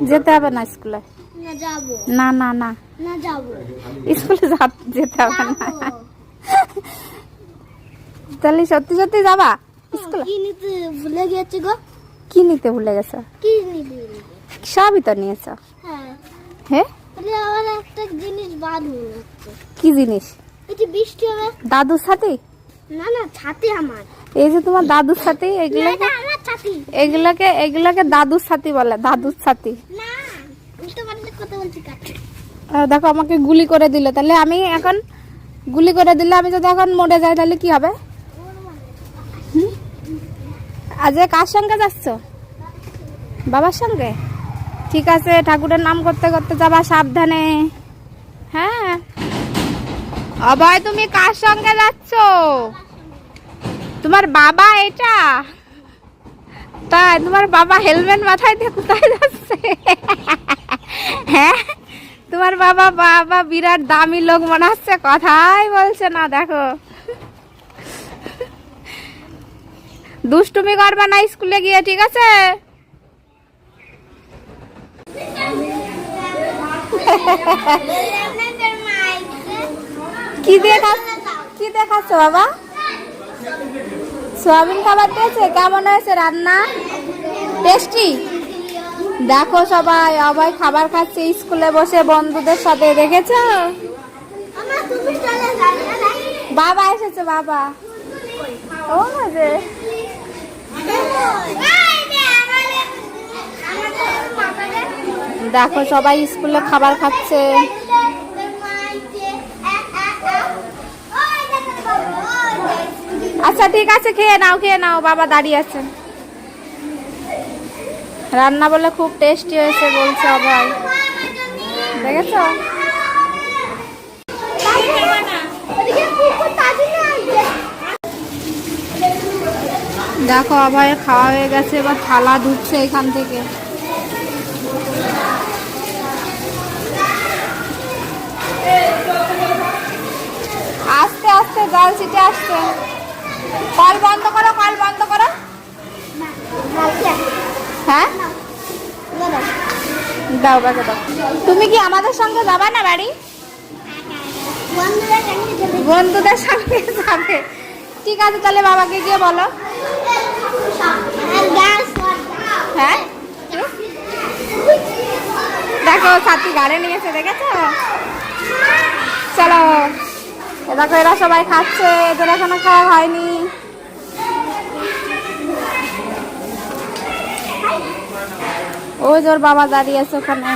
যেতে হবে না স্কুলে। না যাবো। না না না না যাবো। স্কুলে যেতে হবে না। তাহলে সত্যি সত্যি যাবা স্কুলে? কি নিতে ভুলে গেছি গো। কি নিতে ভুলে গেছো? কি নিবি? সবই তো নিয়েছো। হ্যাঁ। হ্যাঁ, তাহলে আমার একটা জিনিস বাদ হয়ে যাচ্ছে। কি জিনিস? এই যে বৃষ্টি হবে। দাদুর সাথে? না না ছাতি আমার। এই যে তোমার দাদুর সাথে, এগুলোকে আমার ছাতি। এগুলোকে দাদুর সাথে বলে, দাদুর সাথে। না উল্টো পাল্টা কথা বলছি কাটে। দেখো আমাকে গুলি করে দিল, তাহলে আমি এখন গুলি করে দিলে আমি যদি এখন মরে যাই তাহলে কি হবে? আজ কার সঙ্গে যাচ্ছ? বাবার সঙ্গে? ঠিক আছে, ঠাকুরের নাম করতে করতে যাবা, সাবধানে। হ্যাঁ অভয়, তুমি কার সঙ্গে যাচ্ছ? তোমার বাবা এটা? তাই তোমার বাবা হেলমেট মাথায় দিয়ে কোথায় যাচ্ছে? হ্যাঁ, তোমার বাবা বিরাট দামি লোক মনে হচ্ছে, কথাই বলছে না। দেখো দুষ্টুমি করবা না স্কুলে গিয়ে, ঠিক আছে? কি দেখাচ্ছ বাবা? সোয়াবিন খাবার দিয়েছে? কেমন হয়েছে রান্না? টেস্টি? দেখো সবাই, অভয় খাবার খাচ্ছে স্কুলে বসে বন্ধুদের সাথে, দেখেছো? বাবা এসেছে, বাবা। ও যে দেখো সবাই স্কুলে খাবার খাচ্ছে। আচ্ছা ঠিক আছে, খেয়ে নাও, বাবা দাঁড়িয়ে আছে। রান্না বলে খুব টেস্টি হয়েছে বলছে অভয়, দেখেছো? দেখো অভয়ের খাওয়া হয়ে গেছে, এবার থালা ধুচ্ছে এখান থেকে। আস্তে আস্তে জল ছিটে আসছে। কল বন্ধ করো, কল বন্ধ করো। হ্যাঁ দাও, বাকে দাও। তুমি কি আমাদের সঙ্গে যাবা না বাড়ি? বন্ধুদের সঙ্গে যাবে? ঠিক আছে, তাহলে বাবাকে গিয়ে বলো। হ্যাঁ দেখো ছাতি গাড়ি নিয়েছে, দেখেছো? চলো, দেখো এরা সবাই খাচ্ছে, এদের এখনো খাওয়া হয়নি। ওই জোর বাবা দাঁড়িয়ে আছে ওখানে।